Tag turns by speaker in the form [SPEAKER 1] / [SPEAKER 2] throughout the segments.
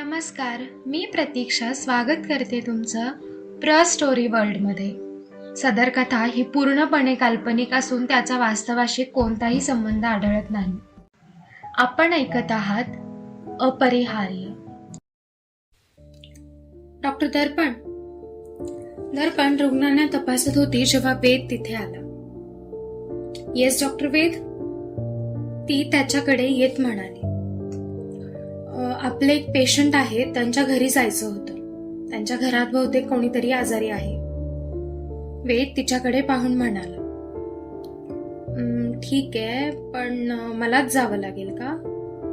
[SPEAKER 1] नमस्कार, मी प्रतीक्षा स्वागत करते तुमचं प्र स्टोरी वर्ल्डमध्ये. सदर कथा ही पूर्णपणे काल्पनिक असून त्याचा वास्तवाशी कोणताही संबंध आढळत नाही. आपण ऐकत आहात अपरिहार्य.
[SPEAKER 2] डॉक्टर दर्पण रुग्णांना तपासत होती जेव्हा वेद तिथे आला. येस डॉक्टर वेद, ती त्याच्याकडे येत म्हणाली. आपले एक पेशंट आहे, त्यांच्या घरी जायचं होतं. त्यांच्या घरात बहुतेक कोणीतरी आजारी आहे. वेद तिच्याकडे पाहून म्हणाला, ठीक आहे, पण मलाच जावं लागेल का?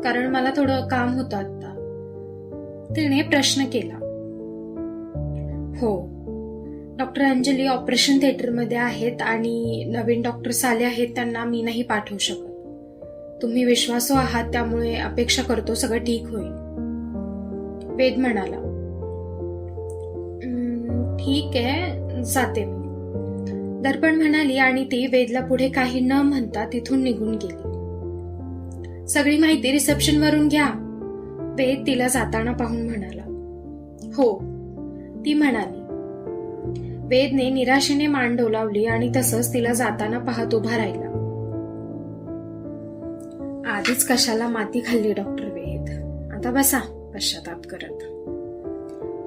[SPEAKER 2] कारण मला थोडं काम होतं आता. तिने प्रश्न केला. हो, डॉक्टर अंजली ऑपरेशन थिएटरमध्ये आहेत आणि नवीन डॉक्टर्स आले आहेत, त्यांना मी नाही पाठवू शकत. तुम्ही विश्वासू आहात, त्यामुळे अपेक्षा करतो सगळं ठीक होईल. वेद म्हणाला, ठीक आहे, जाते मी. दर्पण म्हणाली आणि ती वेदला पुढे काही न म्हणता तिथून निघून गेली. सगळी माहिती रिसेप्शन वरून घ्या, वेद तिला जाताना पाहून म्हणाला. हो, ती म्हणाली. वेदने निराशेने मान डोलावली आणि तसंच तिला जाताना पाहत उभा राहिला. आधीच कशाला माती खाल्ली डॉक्टर वेद, आता बसा पश्चाताप करत.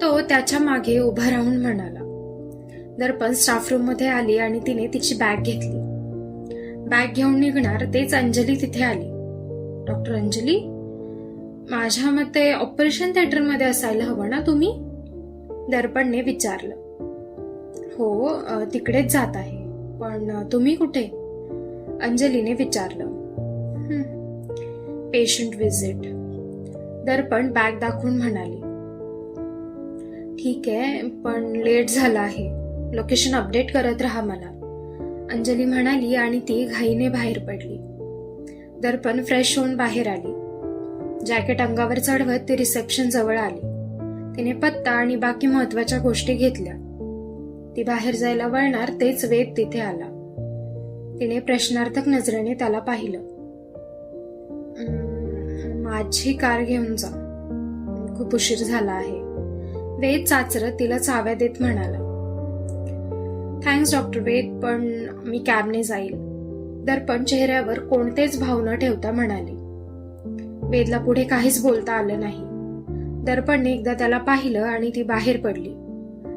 [SPEAKER 2] तो त्याच्या मागे उभा राहून म्हणाला. दर्पण स्टाफ रूम मध्ये आली आणि तिने तिची बॅग घेतली. बॅग घेऊन निघणार तेच अंजली तिथे आली. डॉक्टर अंजली, माझ्या मते ऑपरेशन थिएटर मध्ये असायला हवं ना तुम्ही? दर्पणने विचारलं. हो, तिकडेच जात आहे, पण तुम्ही कुठे? अंजलीने विचारलं. Patient visit. दर्पण बॅग दाखवून म्हणाली. ठीक आहे, पण लेट झाला आहे, लोकेशन अपडेट करत राहा मला, अंजली म्हणाली आणि ती घाईने बाहेर पडली. दर्पण फ्रेश होऊन बाहेर आली. जॅकेट अंगावर चढवत ती रिसेप्शन जवळ आली. तिने पत्ता आणि बाकी महत्वाच्या गोष्टी घेतल्या. ती बाहेर जायला वळणार तेच वेद तिथे आला. तिने प्रश्नार्थक नजरेने त्याला पाहिलं. माझी कार घेऊन जा, खूप उशीर झाला आहे. वेद चाचरत तिला चाव्या देत म्हणाला. थँक्स डॉक्टर वेद, पण मी कॅबने जाईल. दर्पण चेहऱ्यावर कोणतेच भाव न ठेवता म्हणाली. वेदला पुढे काहीच बोलता आलं नाही. दर्पणने एकदा त्याला पाहिलं आणि ती बाहेर पडली.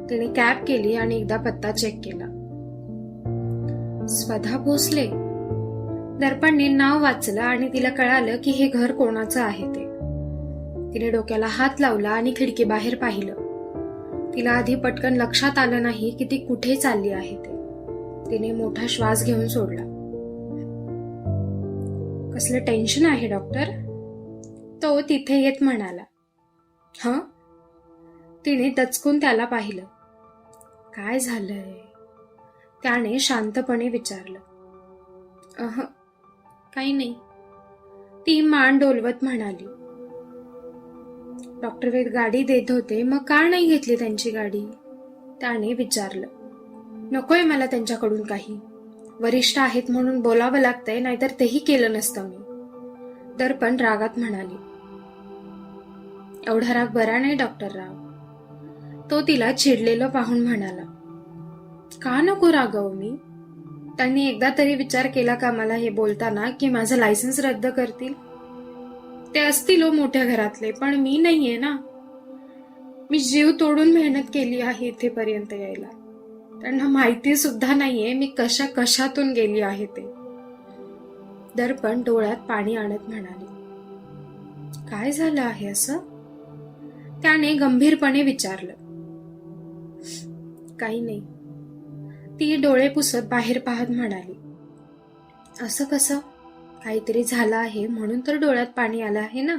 [SPEAKER 2] तिने कॅब केली आणि एकदा पत्ता चेक केला. स्वधा भोसले. दर्पणने नाव वाचलं आणि तिला कळालं की हे घर कोणाचं आहे ते. तिने डोक्याला हात लावला आणि खिडकी बाहेर पाहिलं. तिला आधी पटकन लक्षात आलं नाही की ती कुठे चालली आहे ते. तिने मोठा श्वास घेऊन सोडला. कसलं टेन्शन आहे डॉक्टर? तो तिथे येत म्हणाला. हं? तिने दचकून त्याला पाहिलं. काय झालंय? त्याने शांतपणे विचारलं. काही नाही, ती मान डोलवत म्हणाली. डॉक्टर वेद गाडी देत होते, मग का नाही घेतली त्यांची गाडी? त्याने विचारलं. नकोय मला त्यांच्याकडून काही. वरिष्ठ आहेत म्हणून बोलावं लागतंय, नाहीतर तेही केलं नसतं मी. दर्पण रागात म्हणाली. एवढा राग बरा नाही डॉक्टर राव. तो तिला चिडलेलं पाहून म्हणाला. का नको रागव मी? त्यांनी एकदा तरी विचार केला का मला हे बोलताना की माझं लायसन्स रद्द करतील? ते असतील मोठ्या घरातले, पण मी नाहीये ना. मी जीव तोडून मेहनत केली आहे इथेपर्यंत यायला. त्यांना माहिती सुद्धा नाहीये मी कशातून गेली आहे ते. दर्पण डोळ्यात पाणी आणत म्हणाली. काय झालं आहे असं? त्याने गंभीरपणे विचारलं. काही नाही, ती डोळे पुसत बाहेर पाहत म्हणाली. असं कसं? काहीतरी झालं आहे म्हणून तर डोळ्यात पाणी आलं आहे ना.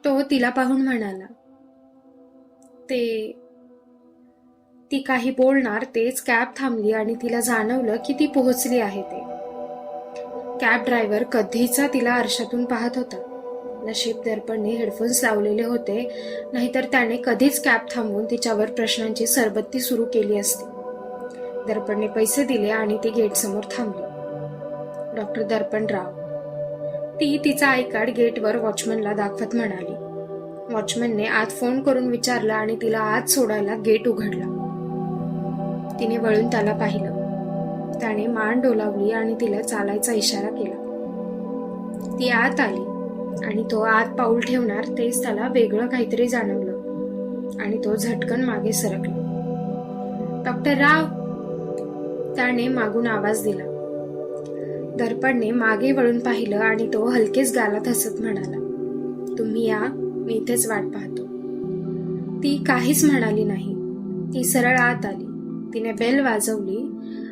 [SPEAKER 2] तो तिला पाहून म्हणाला. ती काही बोलणार तेच कॅब थांबली आणि तिला जाणवलं की ती पोहोचली आहे ते. कॅब ड्रायव्हर कधीचा तिला आरशातून पाहत होता. नशीब दर्पणने हेडफोन्स लावलेले होते, नाहीतर त्याने कधीच कॅब थांबवून तिच्यावर प्रश्नांची सरबत्ती सुरू केली असती. दर्पणने पैसे दिले आणि ती गेट समोर थांबली. डॉक्टर दर्पणराव. ती तिचा आय कार्ड गेटवर वॉचमनला दाखवत म्हणाली. वॉचमनने आत फोन करून विचारलं आणि तिला आत सोडायला गेट उघडला. तिने वळून त्याला पाहिलं. त्याने मान डोलावली आणि तिला चालायचा इशारा केला. ती आत आली आणि तो आत पाऊल ठेवणार तेच त्याला वेगळं काहीतरी जाणवलं आणि तो झटकन मागे सरकला. डॉक्टर राव, त्याने मागून आवाज दिला. दर्पणने मागे वळून पाहिलं आणि तो हलकेच गालात हसत म्हणाला, तुम्ही या, मी इथेच वाट पाहतो. ती काहीच म्हणाली नाही. ती सरळ आत आली. तिने बेल वाजवली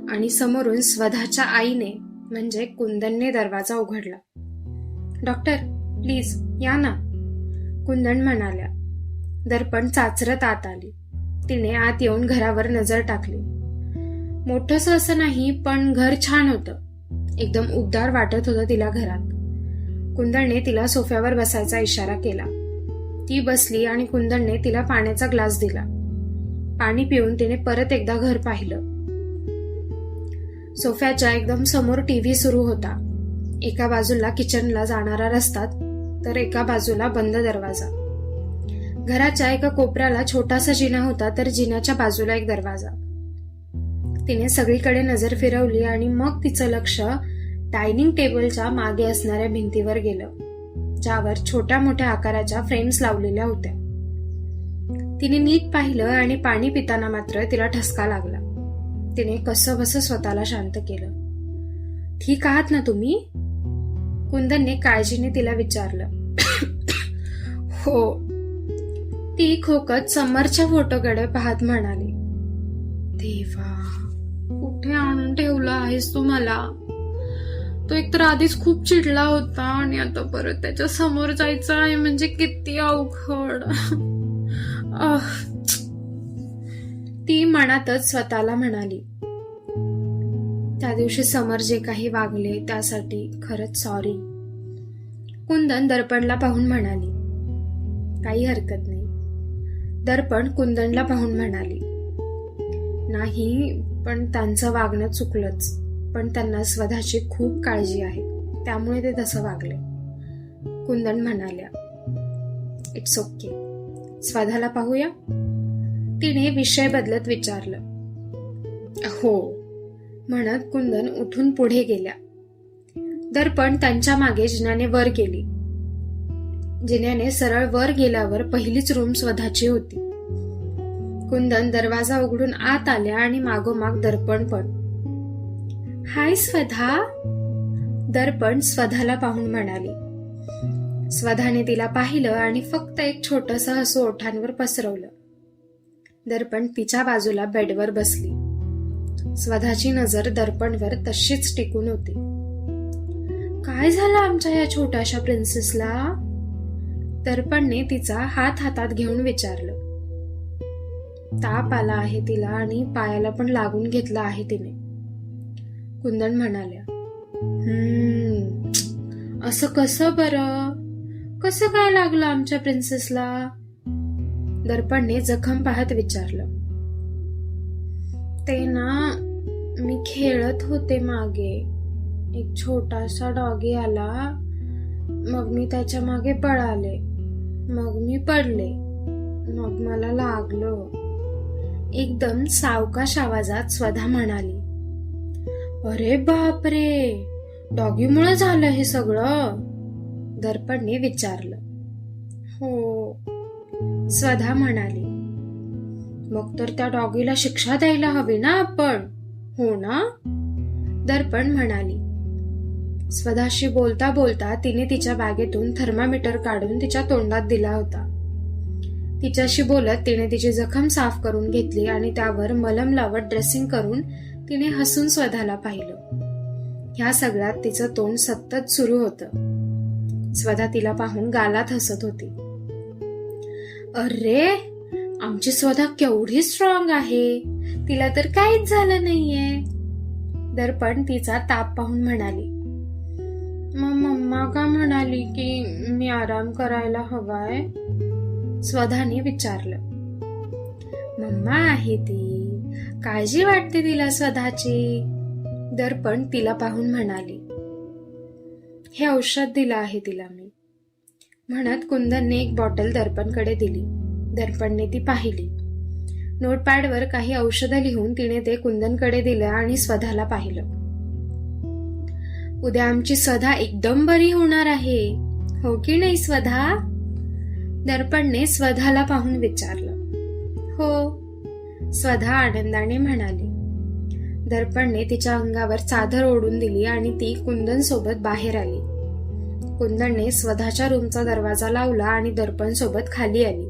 [SPEAKER 2] आणि समोरून स्वधाच्या आईने म्हणजे कुंदनने दरवाजा उघडला. डॉक्टर, प्लीज या ना, कुंदन म्हणाल्या. दर्पण चाचरत आत आली. तिने आत येऊन घरावर नजर टाकली. मोठंसं असं नाही, पण घर छान होतं. एकदम उबदार वाटत होतं तिला घरात. कुंदनने तिला सोफ्यावर बसायचा इशारा केला. ती बसली आणि कुंदनने तिला पाण्याचा ग्लास दिला. पाणी पिऊन तिने परत एकदा घर पाहिलं. सोफ्याच्या एकदम समोर टीव्ही सुरू होता. एका बाजूला किचनला जाणारा रस्ता तर एका बाजूला बंद दरवाजा. घराच्या एका कोपऱ्याला छोटासा जिना होता तर जिन्याच्या बाजूला एक दरवाजा. तिने सगळीकडे नजर फिरवली आणि मग तिचं लक्ष डायनिंग टेबलच्या मागे असणाऱ्या भिंतीवर गेलं, ज्यावर छोट्या मोठ्या आकाराच्या फ्रेम्स लावलेल्या होत्या. तिने नीट पाहिलं आणि पाणी पिताना मात्र तिला ठसका लागला. तिने कसंबसं स्वतःला शांत केलं. ठीक आहात ना तुम्ही? कुंदनने काळजीने तिला विचारलं. हो, ती खोकत समरच्या फोटोकडे पाहत म्हणाली. देवा, कुठे आणून ठेवला आहेस तू मला? तो एकतर आधीच खूप चिडला होता आणि आता परत त्याच्या समोर जायचं आहे म्हणजे किती अवघड. ती मनातच स्वतःला म्हणाली. त्या दिवशी समर जे काही वागले त्यासाठी खरंच सॉरी. कुंदन दर्पणला पाहून म्हणाली. काही हरकत नाही. दर्पण कुंदनला पाहून म्हणाली. नाही, पण त्यांचं वागणं चुकलंच. पण त्यांना स्वतःची खूप काळजी आहे, त्यामुळे ते तसं वागले. कुंदन म्हणाल्या. It's okay. स्वधाला पाहूया? तिने विषय बदलत विचारलं. हो, म्हणत कुंदन उठून पुढे गेल्या. दर्पण त्यांच्या मागे जिन्याने वर गेली. जिन्याने सरळ वर गेल्यावर पहिलीच रूम स्वधाची होती. कुंदन दरवाजा उघडून आत आल्या आणि मागोमाग दर्पण पण. हाय स्वधा, दर्पण स्वधाला पाहून म्हणाली. स्वधाने तिला पाहिलं आणि फक्त एक छोटंसं हसू ओठांवर पसरवलं. दर्पण तिच्या बाजूला बेडवर बसली. स्वधाची नजर दर्पणवर तशीच टिकून होती. काय झालं आमच्या या छोट्याशा प्रिन्सेसला? दर्पणने तिचा हात हातात घेऊन विचारलं. ताप आला आहे तिला आणि पायाला पण लागून घेतला आहे तिने, कुंदन म्हणाल्या. असं कसं बरं? कसं काय लागलं आमच्या प्रिन्सेसला? दर्पणने जखम पाहत विचारलं. ते ना, मी खेळत होते मागे. एक छोटासा डॉगी आला, मग मी त्याच्या मागे पळाले. मग मी पडले. मग मला लागलं. एकदम सावकाश आवाजात स्वधा म्हणाली. अरे बापरे, डॉगीमुळे झालं हे सगळं? दर्पणने विचारलं. हो, स्वधा म्हणाली. मग तर त्या डॉगीला शिक्षा द्यायला हवी ना आपण, हो ना? दर्पण म्हणाली. स्वधाशी बोलता बोलता तिने तिच्या बॅगेतून थर्मामीटर काढून तिच्या तोंडात दिला होता. तिच्याशी बोलत तिने तिची जखम साफ करून घेतली आणि त्यावर मलम लावत ड्रेसिंग करून तिने हसून स्वधाला पाहिलं. ह्या सगळ्यात तिचं तोंड सतत सुरू होतं. स्वधा तिला पाहून गालात हसत होती. अरे, आमची स्वधा केवढी स्ट्रॉंग आहे, तिला तर काहीच झालं नाहीये. दर्पण तिचा ताप पाहून म्हणाली. मग मम्मा का म्हणाली की मी आराम करायला हवाय? स्वधाने विचारलं. मम्मा आहे ती, काळजी वाटते तिला स्वधाची. दर्पण तिला पाहून म्हणाली. हे औषध दिलं आहे तिला मी. म्हणत कुंदनने एक बॉटल दर्पणकडे दिली. दर्पणने ती पाहिली. नोटपॅडवर काही औषधं लिहून तिने ते कुंदनकडे दिलं आणि स्वधाला पाहिलं. उद्या आमची स्वधा एकदम बरी होणार आहे, हो की नाही स्वधा? दर्पणने स्वधाला पाहून विचारलं. हो, स्वधा आनंदाने म्हणाली. दर्पणने तिच्या अंगावर चादर ओढून दिली आणि ती कुंदन सोबत बाहेर आली. कुंदनने स्वधाच्या रूमचा दरवाजा लावला आणि दर्पण सोबत खाली आली.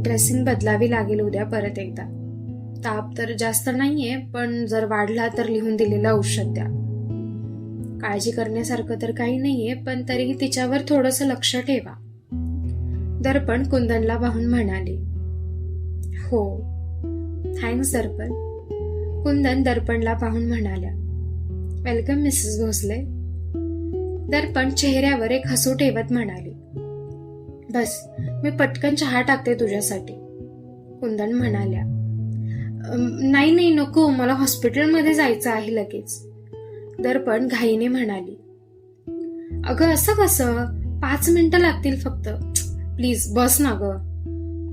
[SPEAKER 2] ड्रेसिंग बदलावी लागेल उद्या परत एकदा. ताप तर जास्त नाहीये, पण जर वाढला तर लिहून दिलेलं औषध द्या. काळजी करण्यासारखं तर काही नाहीये, पण तरीही तिच्यावर थोडंसं लक्ष ठेवा. दर्पण कुंदनला पाहून म्हणाली. हो, थँक्स दर्पण. कुंदन दर्पणला पाहून म्हणाल्या. Welcome Mrs Bhosale. दर्पण चेहऱ्यावर एक हसू ठेवत म्हणाली. बस, मी पटकन चहा टाकते तुझ्यासाठी. कुंदन म्हणाल्या. नाही नाही नको, मला हॉस्पिटलमध्ये जायचं आहे लगेच. दर्पण घाईने म्हणाली. अगं असं कसं, 5 मिनिटं लागतील फक्त. प्लीज बस ना ग.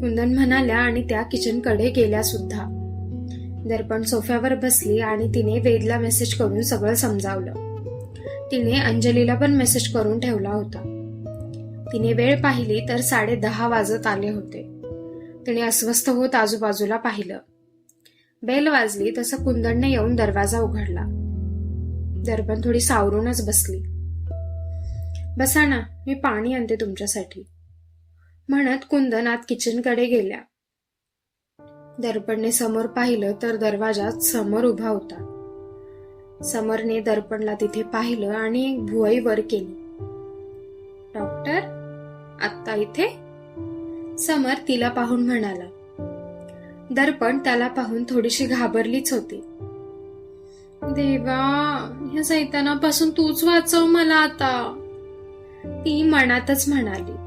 [SPEAKER 2] कुंदन म्हणाल्या आणि त्या किचनकडे गेल्या सुद्धा. दर्पण सोफ्यावर बसली आणि तिने वेदला मेसेज करून सगळं समजावलं. तिने अंजलीला पण मेसेज करून ठेवला होता. तिने वेळ पाहिली तर 10:30 वाजत आले होते. तिने अस्वस्थ होत आजूबाजूला पाहिलं. बेल वाजली तसं कुंदनने येऊन दरवाजा उघडला. दर्पण थोडी सावरूनच बसली. बसा ना, मी पाणी आणते तुमच्यासाठी, म्हणत कुंदन आत किचनकडे गेल्या. दर्पणने समोर पाहिलं तर दरवाजात समर उभा होता. समरने दर्पणला तिथे पाहिलं आणि एक भुवई वर केली. डॉक्टर, आत्ता इथे? समर तिला पाहून म्हणाला. दर्पण त्याला पाहून थोडीशी घाबरलीच होती. देवा, ह्या सैतानापासून तूच वाचव मला आता, ती मनातच म्हणाली.